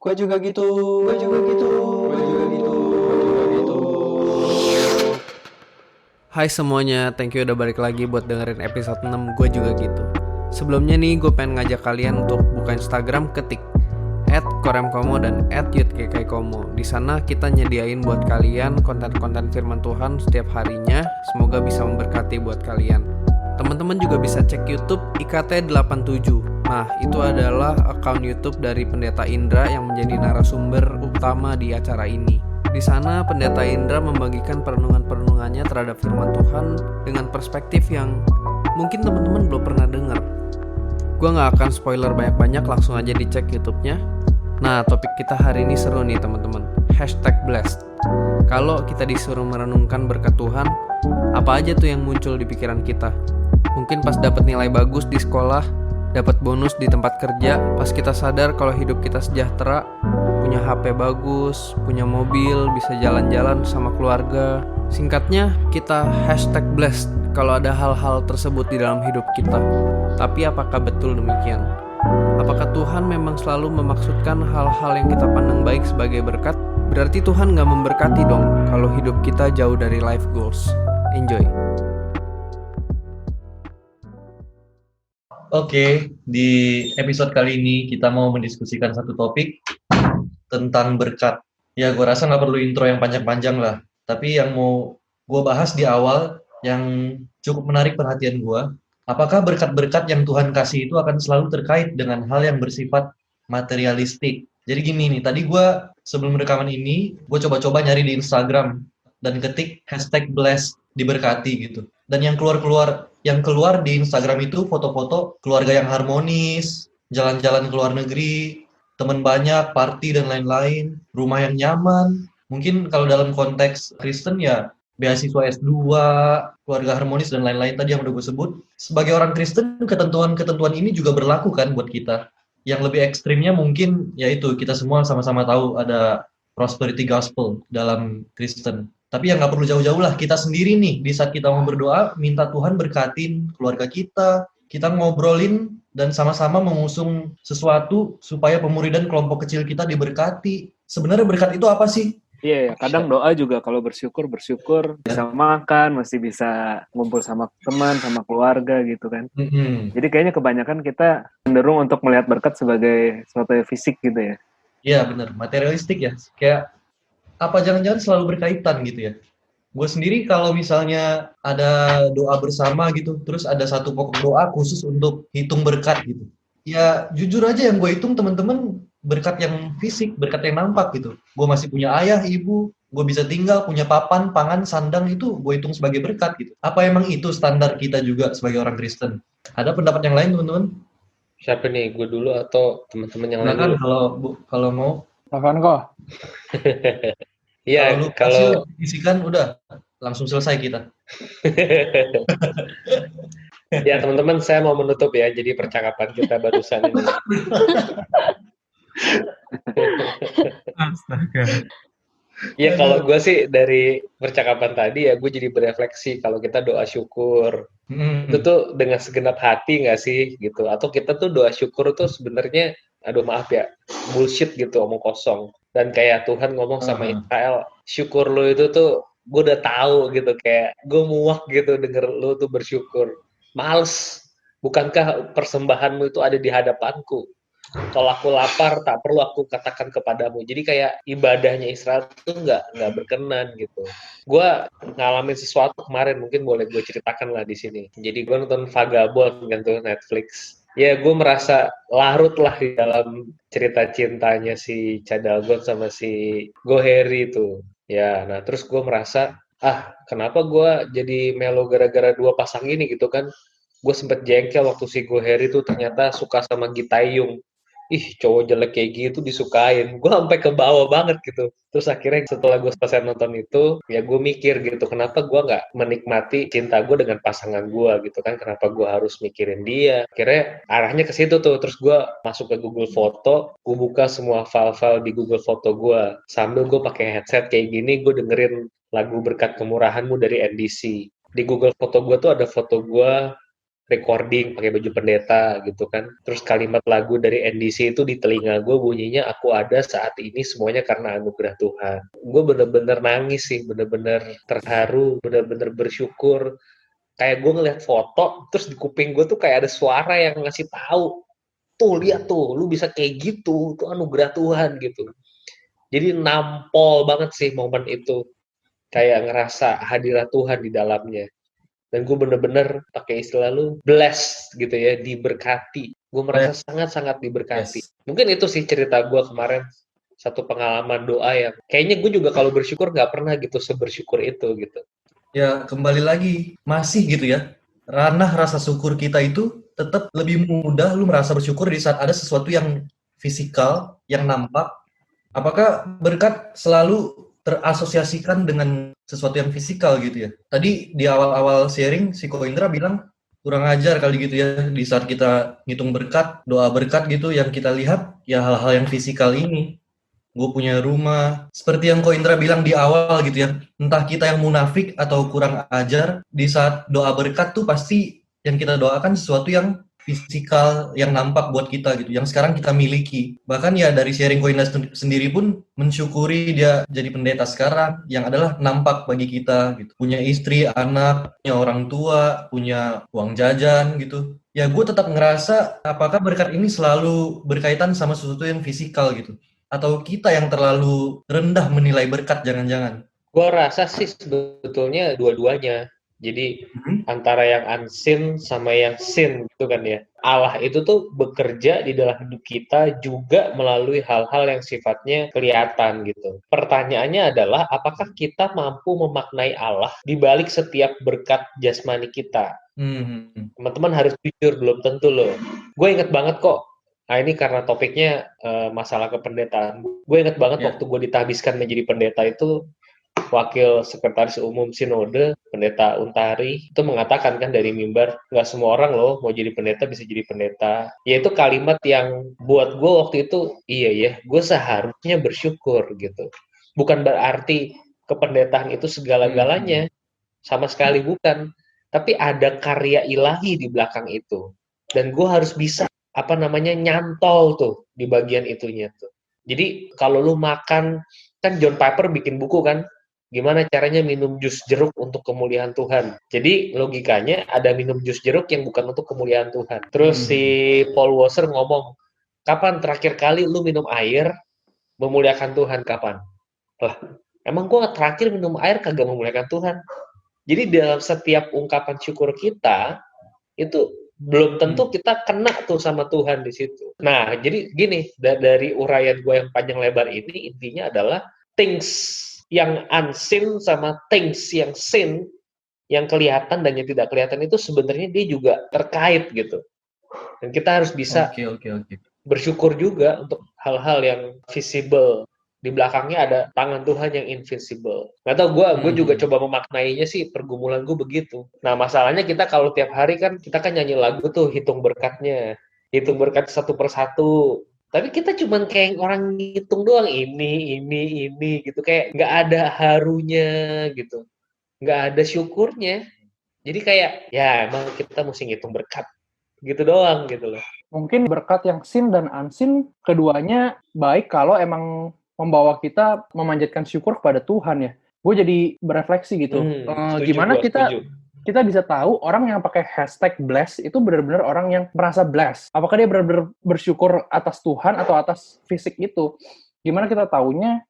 Gue juga gitu. Gue juga gitu. Gue juga gitu. Gue juga gitu. Hai semuanya, thank you udah balik lagi buat dengerin episode 6 gue juga gitu. Sebelumnya nih gue pengen ngajak kalian untuk buka Instagram, ketik @koremkomo dan @yutgkkomo. Di sana kita nyediain buat kalian konten-konten firman Tuhan setiap harinya. Semoga bisa memberkati buat kalian. Teman-teman juga bisa cek YouTube IKT87. Nah, itu adalah akun YouTube dari Pendeta Indra yang menjadi narasumber utama di acara ini. Di sana Pendeta Indra membagikan perenungan-perenungannya terhadap firman Tuhan dengan perspektif yang mungkin teman-teman belum pernah dengar. Gue gak akan spoiler banyak-banyak, langsung aja dicek YouTube-nya. Nah, topik kita hari ini seru nih teman-teman. #blessed. Kalau kita disuruh merenungkan berkat Tuhan, apa aja tuh yang muncul di pikiran kita? Mungkin pas dapat nilai bagus di sekolah, dapat bonus di tempat kerja, pas kita sadar kalau hidup kita sejahtera, punya HP bagus, punya mobil, bisa jalan-jalan sama keluarga. Singkatnya, kita #blessed kalau ada hal-hal tersebut di dalam hidup kita. Tapi apakah betul demikian? Apakah Tuhan memang selalu memaksudkan hal-hal yang kita pandang baik sebagai berkat? Berarti Tuhan gak memberkati dong kalau hidup kita jauh dari life goals. Enjoy. Oke, di episode kali ini kita mau mendiskusikan satu topik tentang berkat. Ya, gue rasa nggak perlu intro yang panjang-panjang lah. Tapi yang mau gue bahas di awal, yang cukup menarik perhatian gue, apakah berkat-berkat yang Tuhan kasih itu akan selalu terkait dengan hal yang bersifat materialistik? Jadi gini nih, tadi gue sebelum rekaman ini, gue coba-coba nyari di Instagram dan ketik #blessed diberkati gitu. Dan yang keluar di Instagram itu foto-foto keluarga yang harmonis, jalan-jalan ke luar negeri, teman banyak, party dan lain-lain, rumah yang nyaman. Mungkin kalau dalam konteks Kristen ya beasiswa S2, keluarga harmonis dan lain-lain tadi yang udah gue sebut. Sebagai orang Kristen, ketentuan-ketentuan ini juga berlaku kan buat kita. Yang lebih ekstrimnya mungkin yaitu kita semua sama-sama tahu ada prosperity gospel dalam Kristen. Tapi yang nggak perlu jauh-jauh lah, kita sendiri nih, di saat kita mau berdoa, minta Tuhan berkatin keluarga kita ngobrolin dan sama-sama mengusung sesuatu supaya pemuridan kelompok kecil kita diberkati. Sebenarnya berkat itu apa sih? Iya, kadang doa juga kalau bersyukur bisa makan, masih bisa ngumpul sama teman, sama keluarga gitu kan. Jadi kayaknya kebanyakan kita cenderung untuk melihat berkat sebagai sesuatu yang fisik gitu ya. Iya benar, materialistik ya. Kayak apa jangan-jangan selalu berkaitan gitu ya. Gue sendiri kalau misalnya ada doa bersama gitu, terus ada satu pokok doa khusus untuk hitung berkat gitu. Ya jujur aja yang gue hitung teman-teman berkat yang fisik, berkat yang nampak gitu. Gue masih punya ayah, ibu, gue bisa tinggal, punya papan, pangan, sandang itu gue hitung sebagai berkat gitu. Apa emang itu standar kita juga sebagai orang Kristen? Ada pendapat yang lain teman-teman? Siapa nih? Gue dulu atau teman-teman yang lain Silakan dulu? kalau mau. Silakan kok. Iya, Kalau lu kalau hasil isikan udah langsung selesai kita. ya teman-teman saya mau menutup ya, jadi percakapan kita barusan ini. Astaga. Ya kalau gue sih dari percakapan tadi ya gue jadi berefleksi kalau kita doa syukur itu tuh dengan segenap hati nggak sih gitu, atau kita tuh doa syukur tuh sebenarnya aduh maaf ya bullshit gitu, omong kosong. Dan kayak Tuhan ngomong sama Israel, syukur lo itu tuh gue udah tahu gitu, kayak gue muak gitu denger lo tuh bersyukur. Males, bukankah persembahanmu itu ada di hadapanku? Kalau aku lapar, tak perlu aku katakan kepadamu. Jadi kayak ibadahnya Israel itu nggak berkenan gitu. Gue ngalamin sesuatu kemarin, mungkin boleh gue ceritakan lah di sini. Jadi gue nonton Vagabond kan tuh Netflix. Ya gue merasa larut lah di dalam cerita cintanya si Cadalgon sama si Goheri itu. Ya, nah terus gue merasa, kenapa gue jadi melo gara-gara dua pasang ini gitu kan. Gue sempet jengkel waktu si Goheri tuh ternyata suka sama Gitaeyong. Ih, cowok jelek kayak gitu disukain. Gue sampai ke bawah banget gitu. Terus akhirnya setelah gue selesai nonton itu, ya gue mikir gitu, kenapa gue nggak menikmati cinta gue dengan pasangan gue gitu kan? Kenapa gue harus mikirin dia? Akhirnya arahnya ke situ tuh. Terus gue masuk ke Google Foto, gue buka semua file-file di Google Foto gue. Sambil gue pakai headset kayak gini, gue dengerin lagu Berkat Kemurahanmu dari NDC. Di Google Foto gue tuh ada foto gue recording pakai baju pendeta gitu kan. Terus kalimat lagu dari NDC itu di telinga gue bunyinya, aku ada saat ini semuanya karena anugerah Tuhan. Gue bener-bener nangis sih, bener-bener terharu, bener-bener bersyukur. Kayak gue ngeliat foto, terus di kuping gue tuh kayak ada suara yang ngasih tahu, tuh lihat tuh, lu bisa kayak gitu, itu anugerah Tuhan gitu. Jadi nampol banget sih momen itu, kayak ngerasa hadirat Tuhan di dalamnya. Dan gue bener-bener pakai istilah lu blessed gitu ya, diberkati. Gue merasa sangat-sangat diberkati. Yes. Mungkin itu sih cerita gue kemarin, satu pengalaman doa yang kayaknya gue juga kalau bersyukur nggak pernah gitu sebersyukur itu gitu. Ya kembali lagi masih gitu ya, ranah rasa syukur kita itu tetap lebih mudah lu merasa bersyukur di saat ada sesuatu yang fisikal, yang nampak. Apakah berkat selalu terasosiasikan dengan sesuatu yang fisikal gitu ya? Tadi di awal-awal sharing, si Ko Indra bilang kurang ajar kali gitu ya, di saat kita ngitung berkat, doa berkat gitu, yang kita lihat ya hal-hal yang fisikal ini. Gue punya rumah, seperti yang Ko Indra bilang di awal gitu ya, entah kita yang munafik atau kurang ajar, di saat doa berkat tuh pasti yang kita doakan sesuatu yang fisikal, yang nampak buat kita gitu, yang sekarang kita miliki. Bahkan ya dari sharing Ko Indra sendiri pun mensyukuri dia jadi pendeta sekarang, yang adalah nampak bagi kita gitu. Punya istri, anak, punya orang tua, punya uang jajan gitu. Ya gue tetap ngerasa apakah berkat ini selalu berkaitan sama sesuatu yang fisikal gitu. Atau kita yang terlalu rendah menilai berkat jangan-jangan? Gue rasa sih sebetulnya dua-duanya. Jadi antara yang unseen sama yang seen gitu kan ya. Allah itu tuh bekerja di dalam hidup kita juga melalui hal-hal yang sifatnya kelihatan gitu. Pertanyaannya adalah apakah kita mampu memaknai Allah di balik setiap berkat jasmani kita? Teman-teman harus jujur, belum tentu loh. Gue inget banget kok. Nah ini karena topiknya masalah kependetaan. Gue inget banget waktu gue ditahbiskan menjadi pendeta itu, Wakil Sekretaris Umum Sinode, Pendeta Untari, itu mengatakan kan dari mimbar, nggak semua orang loh mau jadi pendeta bisa jadi pendeta. Ya itu kalimat yang buat gue waktu itu, iya ya, gue seharusnya bersyukur gitu. Bukan berarti kependetaan itu segala-galanya, sama sekali bukan. Tapi ada karya ilahi di belakang itu. Dan gue harus bisa nyantol tuh di bagian itunya tuh. Jadi kalau lu makan, kan John Piper bikin buku kan, gimana caranya minum jus jeruk untuk kemuliaan Tuhan. Jadi logikanya ada minum jus jeruk yang bukan untuk kemuliaan Tuhan. Terus si Paul Washer ngomong, kapan terakhir kali lu minum air memuliakan Tuhan, kapan? Lah, emang gua terakhir minum air kagak memuliakan Tuhan. Jadi dalam setiap ungkapan syukur kita, itu belum tentu kita kena tuh sama Tuhan di situ. Nah, jadi gini, dari uraian gue yang panjang lebar ini, intinya adalah things yang unseen sama things yang seen, yang kelihatan dan yang tidak kelihatan itu sebenarnya dia juga terkait gitu. Dan kita harus bisa bersyukur juga untuk hal-hal yang visible. Di belakangnya ada tangan Tuhan yang invisible. Nggak tahu, gue juga coba memaknainya sih, pergumulan gue begitu. Nah masalahnya kita kalau tiap hari kan, kita kan nyanyi lagu tuh, hitung berkatnya. Hitung berkat satu persatu. Tapi kita cuman kayak orang ngitung doang, ini gitu. Kayak nggak ada harunya gitu. Nggak ada syukurnya. Jadi kayak, ya emang kita mesti ngitung berkat. Gitu doang gitu loh. Mungkin berkat yang seen dan unseen, keduanya baik kalau emang membawa kita memanjatkan syukur kepada Tuhan ya. Gue jadi berefleksi gitu. Gimana kita bisa tahu orang yang pakai hashtag bless itu benar-benar orang yang merasa bless. Apakah dia benar-benar bersyukur atas Tuhan atau atas fisik itu? Gimana kita tahunya?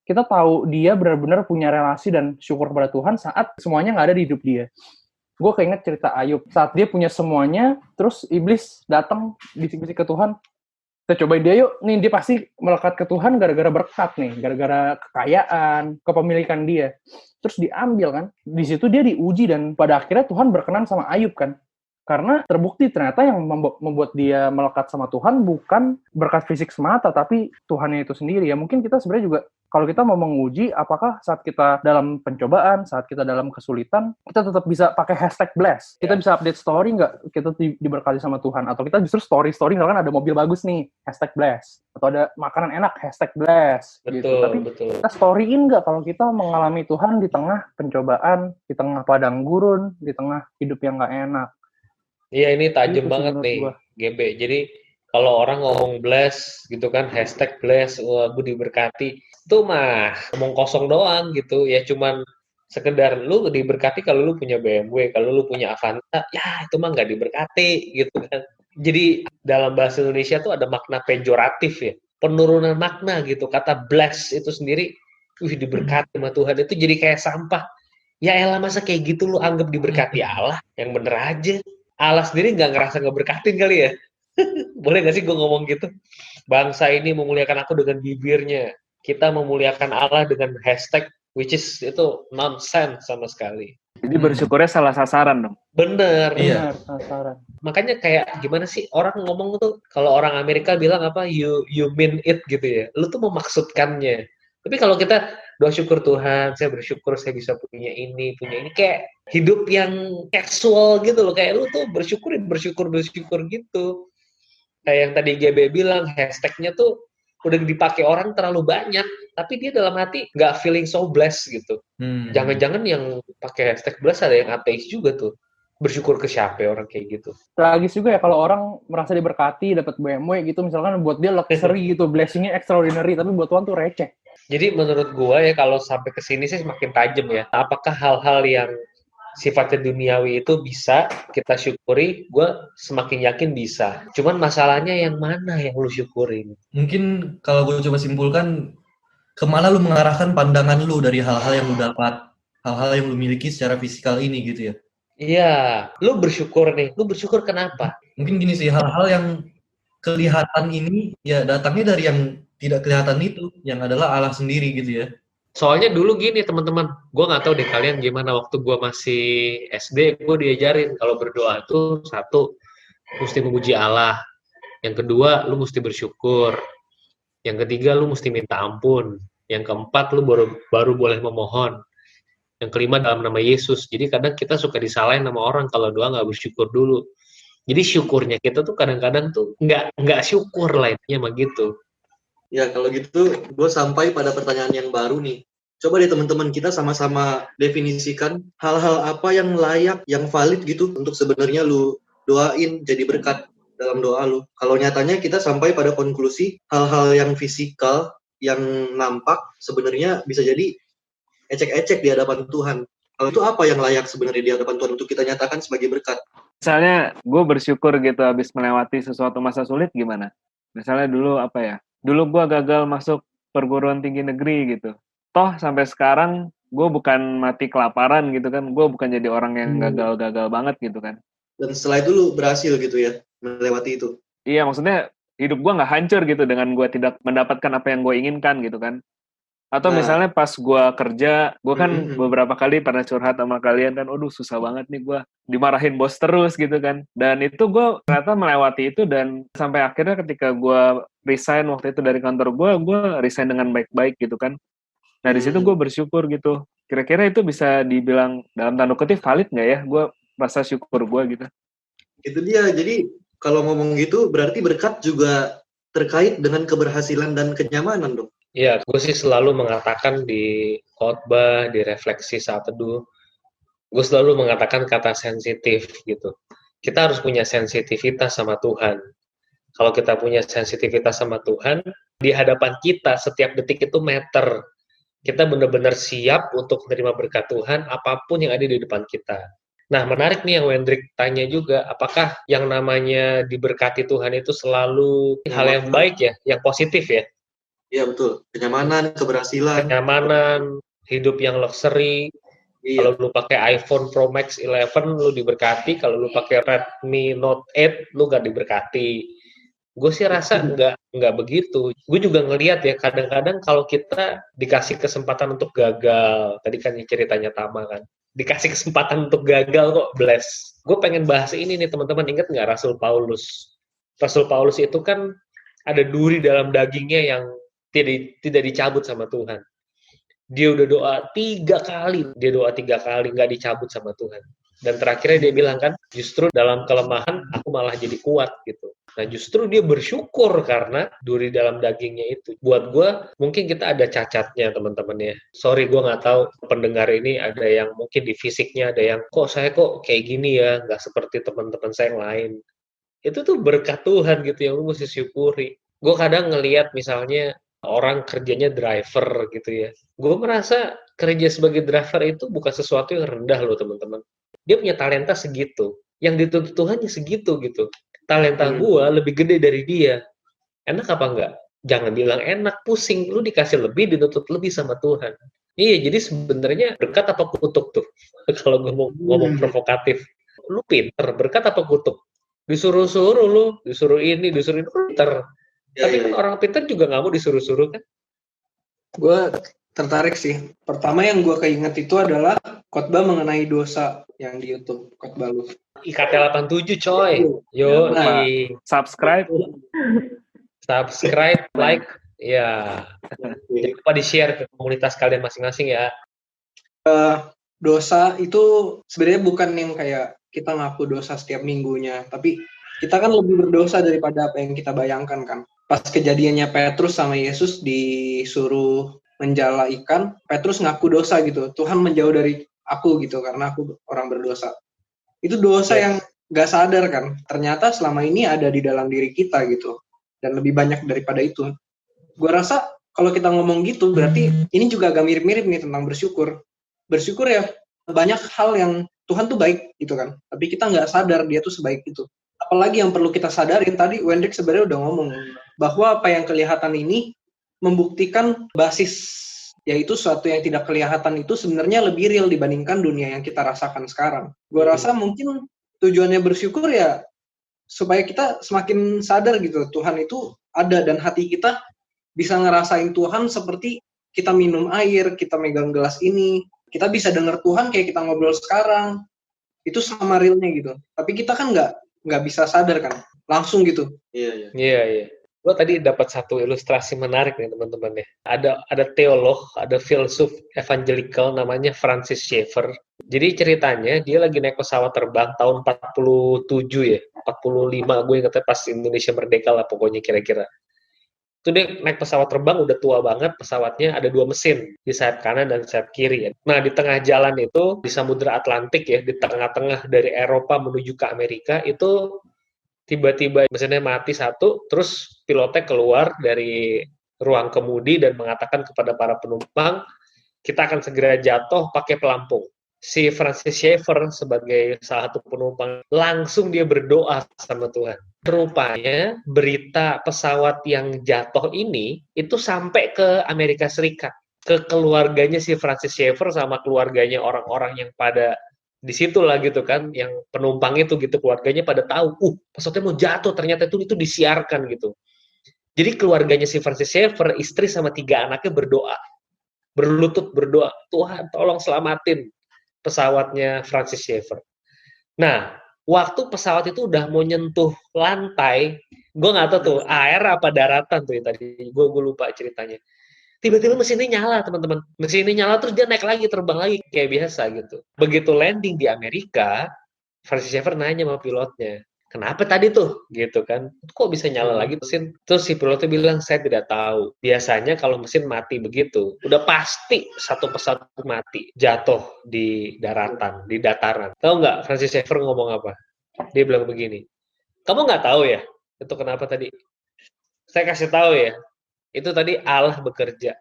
Kita tahu dia benar-benar punya relasi dan syukur kepada Tuhan saat semuanya nggak ada di hidup dia. Gue keinget cerita Ayub. Saat dia punya semuanya, terus iblis datang bisik-bisik ke Tuhan. Kita cobain dia yuk, nih dia pasti melekat ke Tuhan gara-gara berkat nih, gara-gara kekayaan, kepemilikan dia. Terus diambil kan, di situ dia diuji dan pada akhirnya Tuhan berkenan sama Ayub kan. Karena terbukti ternyata yang membuat dia melekat sama Tuhan bukan berkat fisik semata, tapi Tuhannya itu sendiri. Ya mungkin kita sebenarnya juga, kalau kita mau menguji, apakah saat kita dalam pencobaan, saat kita dalam kesulitan, kita tetap bisa pakai hashtag bless. Kita bisa update story nggak? Kita diberkati sama Tuhan. Atau kita justru story, misalkan ada mobil bagus nih, hashtag bless. Atau ada makanan enak, hashtag bless. Betul, gitu. Tapi kita storyin nggak kalau kita mengalami Tuhan di tengah pencobaan, di tengah padang gurun, di tengah hidup yang nggak enak. Iya, ini tajam Itu sih banget menurut nih, gua. GB. Jadi kalau orang ngomong bless gitu kan, hashtag bless, wah gue diberkati, itu mah ngomong kosong doang gitu. Ya cuman sekedar lu diberkati kalau lu punya BMW, kalau lu punya Avanza, ya itu mah nggak diberkati gitu kan. Jadi dalam bahasa Indonesia tuh ada makna pejoratif ya, penurunan makna gitu. Kata bless itu sendiri, diberkati sama Tuhan itu jadi kayak sampah. Ya elah masa kayak gitu lu anggap diberkati Allah, yang bener aja. Allah sendiri nggak ngerasa ngeberkatin kali ya? Boleh nggak sih gue ngomong gitu? Bangsa ini memuliakan aku dengan bibirnya. Kita memuliakan Allah dengan hashtag, which is itu nonsense sama sekali. Jadi bersyukurnya salah sasaran dong. Bener. Iya. Benar, sasaran. Makanya kayak gimana sih orang ngomong tuh, kalau orang Amerika bilang apa, you mean it gitu ya. Lu tuh memaksudkannya. Tapi kalau kita doa syukur Tuhan, saya bersyukur saya bisa punya ini, kayak hidup yang casual gitu loh. Kayak lu tuh bersyukur gitu. Kayak yang tadi GB bilang, hashtagnya tuh udah dipakai orang terlalu banyak, tapi dia dalam hati nggak feeling so blessed gitu. Jangan-jangan yang pakai hashtag blessed ada yang ateis juga tuh. Bersyukur ke siapa orang kayak gitu. Tragis juga ya kalau orang merasa diberkati, dapat BMW gitu, misalkan buat dia luxury gitu, blessingnya extraordinary, tapi buat Tuhan tuh receh. Jadi menurut gua ya kalau sampai ke sini sih semakin tajam ya. Apakah hal-hal yang sifatnya duniawi itu bisa kita syukuri? Gua semakin yakin bisa. Cuman masalahnya yang mana yang lu syukurin? Mungkin kalau gue coba simpulkan, kemana lu mengarahkan pandangan lu dari hal-hal yang lu dapat, hal-hal yang lu miliki secara fisikal ini gitu ya. Iya, lu bersyukur nih. Lu bersyukur kenapa? Mungkin gini sih, hal-hal yang kelihatan ini ya datangnya dari yang tidak kelihatan itu, yang adalah Allah sendiri gitu ya. Soalnya dulu gini teman-teman, gue nggak tahu deh kalian gimana waktu gue masih SD, gue diajarin kalau berdoa tuh satu, mesti memuji Allah. Yang kedua, lu mesti bersyukur. Yang ketiga, lu mesti minta ampun. Yang keempat, lu baru boleh memohon. Yang kelima, dalam nama Yesus. Jadi kadang kita suka disalahin sama orang kalau doa nggak bersyukur dulu. Jadi syukurnya kita tuh kadang-kadang tuh nggak syukur lah intinya mah gitu. Ya kalau gitu, gue sampai pada pertanyaan yang baru nih. Coba deh teman-teman kita sama-sama definisikan hal-hal apa yang layak, yang valid gitu untuk sebenarnya lu doain jadi berkat dalam doa lu. Kalau nyatanya kita sampai pada konklusi hal-hal yang fisikal, yang nampak sebenarnya bisa jadi ecek-ecek di hadapan Tuhan. Kalau itu apa yang layak sebenarnya di hadapan Tuhan untuk kita nyatakan sebagai berkat? Misalnya gue bersyukur gitu habis melewati sesuatu masa sulit gimana? Misalnya dulu apa ya? Dulu gue gagal masuk perguruan tinggi negeri gitu. Toh sampai sekarang gue bukan mati kelaparan gitu kan. Gue bukan jadi orang yang gagal-gagal banget gitu kan. Dan setelah itu lu berhasil gitu ya, melewati itu. Iya, maksudnya hidup gue nggak hancur gitu dengan gue tidak mendapatkan apa yang gue inginkan gitu kan. Atau misalnya pas gue kerja, gue kan beberapa kali pernah curhat sama kalian kan, aduh susah banget nih gue, dimarahin bos terus gitu kan. Dan itu gue ternyata melewati itu dan sampai akhirnya ketika gue resign waktu itu dari kantor gue resign dengan baik-baik gitu kan. Nah di situ gue bersyukur gitu. Kira-kira itu bisa dibilang dalam tanda kutip valid nggak ya? Gue rasa syukur gue gitu. Itu dia, jadi kalau ngomong gitu berarti berkat juga terkait dengan keberhasilan dan kenyamanan dong. Ya, gue sih selalu mengatakan di khotbah, di refleksi saat teduh, gue selalu mengatakan kata sensitif gitu. Kita harus punya sensitivitas sama Tuhan. Kalau kita punya sensitivitas sama Tuhan, di hadapan kita setiap detik itu meter. Kita benar-benar siap untuk menerima berkat Tuhan, apapun yang ada di depan kita. Nah, menarik nih yang Wendrik tanya juga, apakah yang namanya diberkati Tuhan itu selalu hal yang baik ya, yang positif ya? Iya betul, kenyamanan, keberhasilan. Kenyamanan, hidup yang luxury. Iya. Kalau lu pakai iPhone Pro Max 11, lu diberkati. Kalau lu pakai Redmi Note 8, lu gak diberkati. Gue sih rasa nggak begitu. Gue juga ngelihat ya, kadang-kadang kalau kita dikasih kesempatan untuk gagal, tadi kan ceritanya Tama kan, dikasih kesempatan untuk gagal kok bless. Gue pengen bahas ini nih teman-teman, ingat nggak Rasul Paulus? Rasul Paulus itu kan ada duri dalam dagingnya yang tidak dicabut sama Tuhan. Dia udah doa 3 kali, nggak dicabut sama Tuhan. Dan terakhirnya dia bilang kan, justru dalam kelemahan aku malah jadi kuat gitu. Nah justru dia bersyukur karena duri dalam dagingnya itu. Buat gue mungkin kita ada cacatnya teman-teman ya. Sorry gue nggak tahu pendengar ini ada yang mungkin di fisiknya ada yang saya kok kayak gini ya, nggak seperti teman-teman saya yang lain. Itu tuh berkat Tuhan gitu yang lu mesti syukuri. Gue kadang ngelihat misalnya orang kerjanya driver gitu ya. Gue merasa kerja sebagai driver itu bukan sesuatu yang rendah loh teman-teman. Dia punya talenta segitu. Yang dituntut Tuhannya segitu gitu. Talenta gue lebih gede dari dia. Enak apa enggak? Jangan bilang enak, pusing. Lu dikasih lebih, dituntut lebih sama Tuhan. Iya, jadi sebenarnya berkat apa kutuk tuh? Kalau gue mau ngomong provokatif. Lu pinter, berkat apa kutuk? Disuruh-suruh lu, disuruh ini, pinter. Tapi kan orang pinter juga nggak mau disuruh-suruh kan? Gue tertarik sih. Pertama yang gue keinget itu adalah khotbah mengenai dosa yang di YouTube, khotbah lu. IKT 87 coy. Yo, subscribe, like, ya. Jangan lupa di-share ke komunitas kalian masing-masing ya. Dosa itu sebenarnya bukan yang kayak kita ngaku dosa setiap minggunya, tapi kita kan lebih berdosa daripada apa yang kita bayangkan kan. Pas kejadiannya Petrus sama Yesus disuruh menjala ikan, Petrus ngaku dosa gitu. Tuhan menjauh dari aku gitu karena aku orang berdosa. Itu dosa yang gak sadar kan. Ternyata selama ini ada di dalam diri kita gitu. Dan lebih banyak daripada itu. Gue rasa kalau kita ngomong gitu berarti ini juga agak mirip-mirip nih tentang bersyukur. Bersyukur ya banyak hal yang Tuhan tuh baik gitu kan. Tapi kita nggak sadar dia tuh sebaik itu. Apalagi yang perlu kita sadarin tadi Wendrik sebenarnya udah ngomong bahwa apa yang kelihatan ini membuktikan basis, yaitu sesuatu yang tidak kelihatan itu sebenarnya lebih real dibandingkan dunia yang kita rasakan sekarang. Gue rasa mungkin tujuannya bersyukur ya supaya kita semakin sadar gitu Tuhan itu ada dan hati kita bisa ngerasain Tuhan seperti kita minum air, kita megang gelas ini, kita bisa dengar Tuhan kayak kita ngobrol sekarang. Itu sama realnya gitu. Tapi kita kan nggak bisa sadar kan, langsung gitu. Iya. Gue tadi dapat satu ilustrasi menarik nih teman-teman ya. Ada teolog, ada filsuf evangelical namanya Francis Schaeffer. Jadi ceritanya dia lagi naik pesawat terbang tahun 47 ya, 45 gue ingetnya pas Indonesia merdeka lah pokoknya kira-kira. Itu dia naik pesawat terbang udah tua banget, pesawatnya ada 2 mesin di sayap kanan dan sayap kiri ya. Nah di tengah jalan itu di Samudra Atlantik ya, di tengah-tengah dari Eropa menuju ke Amerika itu tiba-tiba mesinnya mati satu, terus pilotnya keluar dari ruang kemudi dan mengatakan kepada para penumpang, kita akan segera jatuh pakai pelampung. Si Francis Schaeffer sebagai salah satu penumpang langsung dia berdoa sama Tuhan. Rupanya berita pesawat yang jatuh ini itu sampai ke Amerika Serikat, ke keluarganya si Francis Schaeffer sama keluarganya orang-orang yang pada di situ lah gitu kan, yang penumpang itu gitu keluarganya pada tahu, pesawatnya mau jatuh ternyata itu disiarkan gitu. Jadi keluarganya si Francis Schaeffer, istri sama 3 anaknya berdoa, berlutut berdoa, Tuhan tolong selamatin pesawatnya Francis Schaeffer. Nah, waktu pesawat itu udah mau nyentuh lantai, gue nggak tahu tuh air apa daratan tuh ya tadi, gue lupa ceritanya. Tiba-tiba mesinnya nyala teman-teman, mesinnya nyala terus dia naik lagi, terbang lagi kayak biasa gitu. Begitu landing di Amerika, Francis Schaeffer nanya sama pilotnya, kenapa tadi tuh gitu kan, kok bisa nyala lagi mesin? Terus si pilotnya bilang, saya tidak tahu, biasanya kalau mesin mati begitu udah pasti satu pesawat mati jatuh di daratan, di dataran. Tahu nggak Francis Schaeffer ngomong apa? Dia bilang begini, kamu nggak tahu ya itu kenapa tadi? Saya kasih tahu ya, itu tadi Allah bekerja.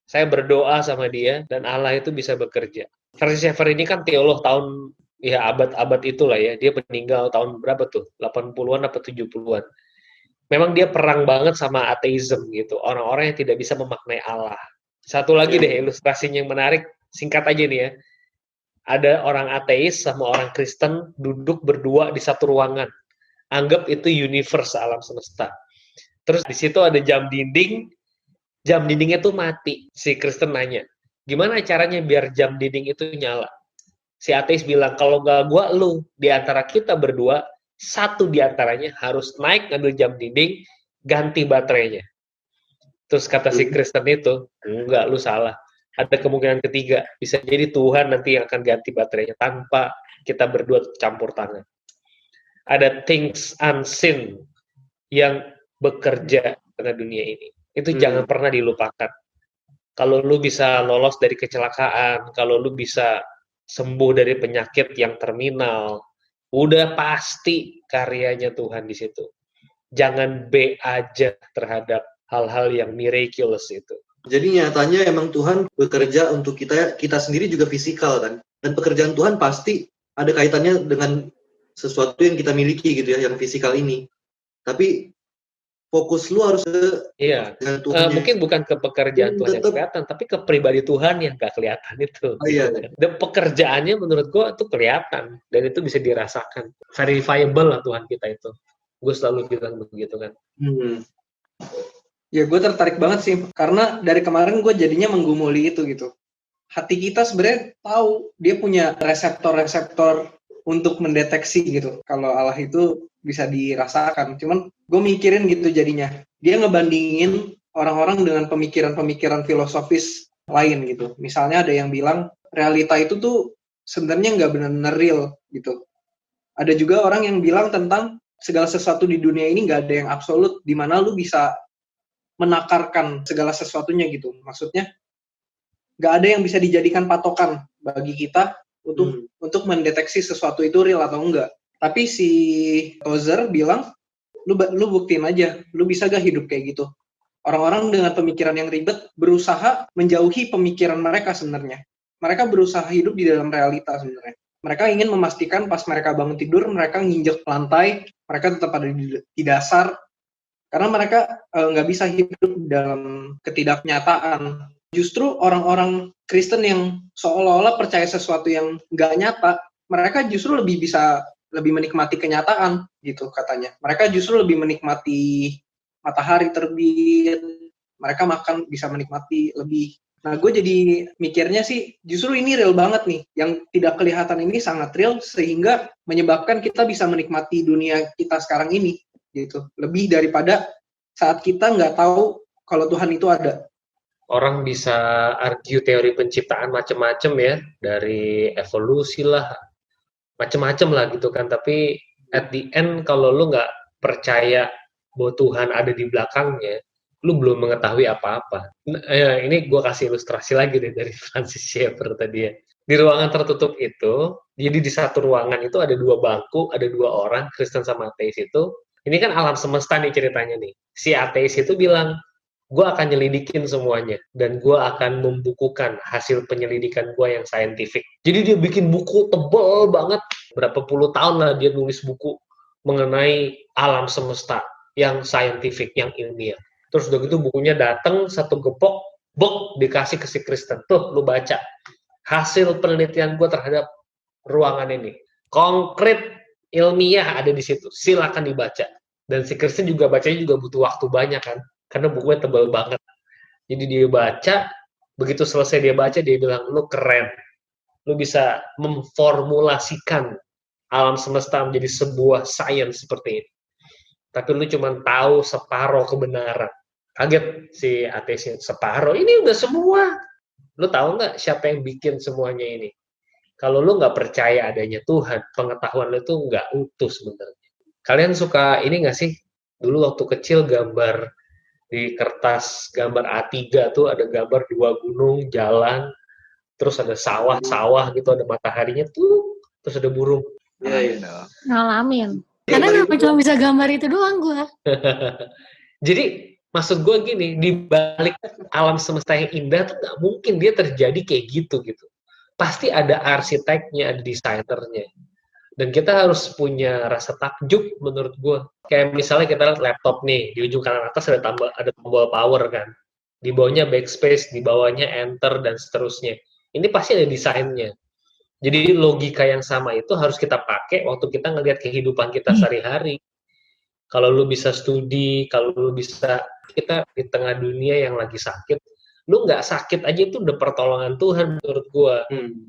Saya berdoa sama dia dan Allah itu bisa bekerja. Francis Schaeffer ini kan teolog tahun ya abad-abad itulah ya. Dia meninggal tahun berapa tuh? 80-an atau 70-an. Memang dia perang banget sama ateisme gitu. Orang-orang yang tidak bisa memaknai Allah. Satu lagi deh ilustrasinya yang menarik, singkat aja nih ya. Ada orang ateis sama orang Kristen duduk berdua di satu ruangan. Anggap itu universe, alam semesta. Terus di situ ada jam dindingnya tuh mati. Si Kristen nanya, gimana caranya biar jam dinding itu nyala? Si ateis bilang, kalau nggak gua, lu. Di antara kita berdua, satu di antaranya harus naik ngambil jam dinding, ganti baterainya. Terus kata si Kristen itu, enggak, lu salah. Ada kemungkinan ketiga, bisa jadi Tuhan nanti yang akan ganti baterainya tanpa kita berdua campur tangan. ada things unseen yang bekerja dengan dunia ini. Itu jangan pernah dilupakan. Kalau lu bisa lolos dari kecelakaan, kalau lu bisa sembuh dari penyakit yang terminal, udah pasti karyanya Tuhan di situ. Jangan B aja terhadap hal-hal yang miraculous itu. Jadi nyatanya emang Tuhan bekerja untuk kita sendiri juga fisikal kan. Dan pekerjaan Tuhan pasti ada kaitannya dengan sesuatu yang kita miliki gitu ya, yang fisikal ini. Tapi fokus lu harus ke Tuhan. Mungkin bukan ke pekerjaan Tuhan yang kelihatan, tapi ke pribadi Tuhan yang gak kelihatan itu. Dan pekerjaannya menurut gue itu kelihatan dan itu bisa dirasakan. Verifiable lah Tuhan kita itu. Gue selalu bilang begitu kan. Ya gue tertarik banget sih, karena dari kemarin gue jadinya menggumuli itu gitu. Hati kita sebenarnya tahu dia punya reseptor-reseptor untuk mendeteksi gitu. Kalau Allah itu bisa dirasakan. Cuman gue mikirin gitu jadinya. Dia ngebandingin orang-orang dengan pemikiran-pemikiran filosofis lain gitu. Misalnya ada yang bilang realita itu tuh sebenarnya nggak benar-benar real gitu. Ada juga orang yang bilang tentang segala sesuatu di dunia ini nggak ada yang absolut, di mana lu bisa menakarkan segala sesuatunya gitu. Maksudnya nggak ada yang bisa dijadikan patokan bagi kita untuk mendeteksi sesuatu itu real atau enggak. Tapi si Tozer bilang, lu buktiin aja, lu bisa gak hidup kayak gitu. Orang-orang dengan pemikiran yang ribet berusaha menjauhi pemikiran mereka sebenarnya. Mereka berusaha hidup di dalam realita sebenarnya. Mereka ingin memastikan pas mereka bangun tidur, mereka nginjek lantai, mereka tetap ada di dasar. Karena mereka nggak bisa hidup dalam ketidaknyataan. Justru orang-orang Kristen yang seolah-olah percaya sesuatu yang nggak nyata, mereka justru lebih menikmati kenyataan gitu katanya. Mereka justru lebih menikmati matahari terbit, mereka makan bisa menikmati lebih. Nah, gue jadi mikirnya sih justru ini real banget nih, yang tidak kelihatan ini sangat real sehingga menyebabkan kita bisa menikmati dunia kita sekarang ini gitu. Lebih daripada saat kita nggak tahu kalau Tuhan itu ada. Orang bisa argue teori penciptaan macam-macam ya, dari evolusi lah, macam-macam lah gitu kan. Tapi at the end kalau lu nggak percaya bahwa Tuhan ada di belakangnya, lu belum mengetahui apa-apa. Ini gue kasih ilustrasi lagi deh dari Francis Schaeffer tadi ya. Di ruangan tertutup itu, jadi di satu ruangan itu ada 2 bangku, ada 2 orang, Kristen sama ateis itu. Ini kan alam semesta nih ceritanya nih. Si ateis itu bilang, gue akan nyelidikin semuanya, dan gue akan membukukan hasil penyelidikan gue yang saintifik. Jadi dia bikin buku tebal banget, berapa puluh tahun lah dia nulis buku mengenai alam semesta yang saintifik, yang ilmiah. Terus udah gitu bukunya datang, satu gepok, dikasih ke si Kristen. Tuh, lu baca. Hasil penelitian gue terhadap ruangan ini. Konkret, ilmiah ada di situ. Silakan dibaca. Dan si Kristen juga bacanya juga butuh waktu banyak kan. Karena bukunya tebal banget. Jadi dia baca, begitu selesai dia baca, dia bilang, lu keren. Lu bisa memformulasikan alam semesta menjadi sebuah sains seperti ini. Tapi lu cuma tahu separuh kebenaran. Kaget si ateisnya, separuh? Ini udah semua. Lu tahu nggak siapa yang bikin semuanya ini? Kalau lu nggak percaya adanya Tuhan, pengetahuan lu itu nggak utuh sebenarnya. Kalian suka ini nggak sih? Dulu waktu kecil gambar di kertas gambar A3 tuh ada gambar 2 gunung jalan, terus ada sawah gitu, ada mataharinya tuh, terus ada burung. Iya. Ngalamin. Karena kenapa cuma bisa gambar itu doang gue? Jadi maksud gue gini, di balik alam semesta yang indah tuh nggak mungkin dia terjadi kayak gitu. Pasti ada arsiteknya, ada desainernya. Dan kita harus punya rasa takjub menurut gue. Kayak misalnya kita lihat laptop nih, di ujung kanan atas ada tombol power kan. Di bawahnya backspace, di bawahnya enter, dan seterusnya. Ini pasti ada desainnya. Jadi logika yang sama itu harus kita pakai waktu kita ngelihat kehidupan kita sehari-hari. Kalau lu bisa studi, kalau lu bisa, kita di tengah dunia yang lagi sakit, lu nggak sakit aja itu udah pertolongan Tuhan menurut gua.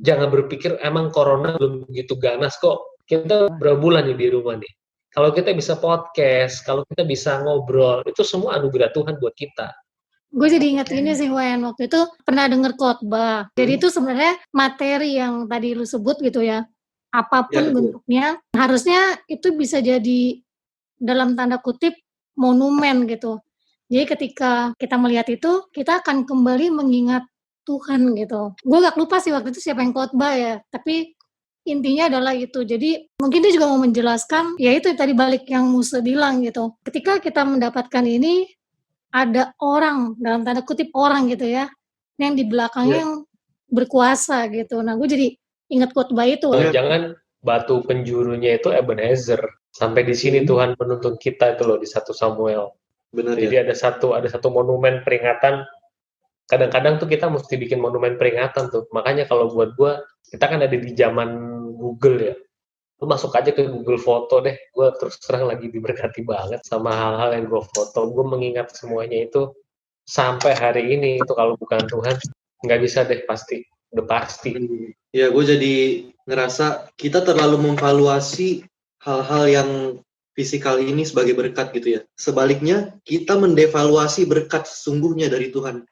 Jangan berpikir emang corona belum begitu ganas kok. Kita berapa bulan nih di rumah nih. Kalau kita bisa podcast, kalau kita bisa ngobrol, itu semua anugerah Tuhan buat kita. Gue jadi ingat ini sih, Wen, waktu itu pernah denger khotbah. Jadi itu sebenarnya materi yang tadi lu sebut gitu ya, apapun bentuknya, harusnya itu bisa jadi dalam tanda kutip monumen gitu. Jadi ketika kita melihat itu, kita akan kembali mengingat Tuhan gitu. Gue gak lupa sih waktu itu siapa yang khotbah ya, tapi intinya adalah itu. Jadi mungkin dia juga mau menjelaskan, ya itu tadi balik yang Musa bilang gitu. Ketika kita mendapatkan ini, ada orang, dalam tanda kutip orang gitu ya, yang di belakangnya yang berkuasa gitu. Nah gue jadi ingat khotbah itu. Jangan batu penjurunya itu Ebenezer. Sampai di sini Tuhan menuntun kita itu loh di 1 Samuel. Benar. Jadi ada satu monumen peringatan. Kadang-kadang tuh kita mesti bikin monumen peringatan tuh. Makanya kalau buat gua, kita kan ada di zaman Google ya. Lu masuk aja ke Google Foto deh. Gua terus terang lagi diberkati banget sama hal-hal yang gua foto. Gua mengingat semuanya itu sampai hari ini. Itu kalau bukan Tuhan nggak bisa deh, pasti. Udah pasti. Ya, gue jadi ngerasa kita terlalu memvaluasi hal-hal yang fisikal ini sebagai berkat gitu ya. Sebaliknya, kita mendevaluasi berkat sesungguhnya dari Tuhan.